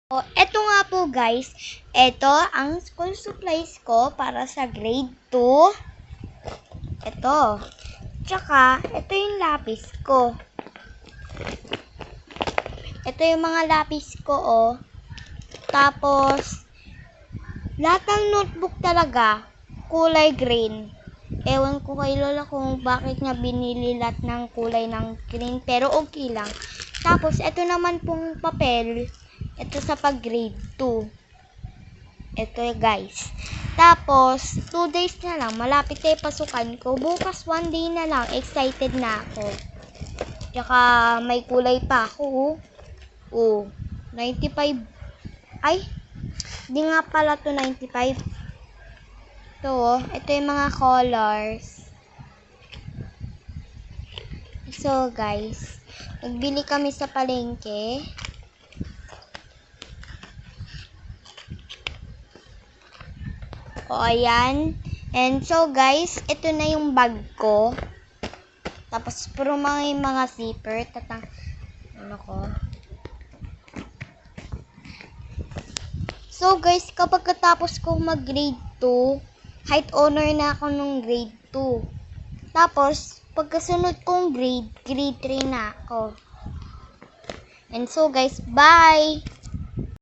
O, eto nga po guys, eto ang school supplies ko para sa grade 2. Eto. Tsaka, eto yung lapis ko. Ito yung mga lapis ko, oh. Tapos, lahat ng notebook talaga, kulay green. Ewan ko kay Lola kung bakit nga binili lahat ng kulay ng green, pero okay lang. Tapos, eto naman pong papel. Ito sa pag-grade 2. Ito guys. Tapos, 2 days na lang. Malapit na yung pasukan ko. Bukas 1 day na lang. Excited na ako. Tsaka, may kulay pa ako. Oh, 95. Ay, di nga pala to 95. Ito yung mga colors. So, guys, nagbili kami sa palengke. O, ayan. And so, guys, ito na yung bag ko. Tapos, puro mga zipper. Ano ko. So, guys, kapag katapos ko mag-grade 2, height honor na ako nung grade 2. Tapos, pagkasunod kong grade 3 na ako. And so, guys, bye!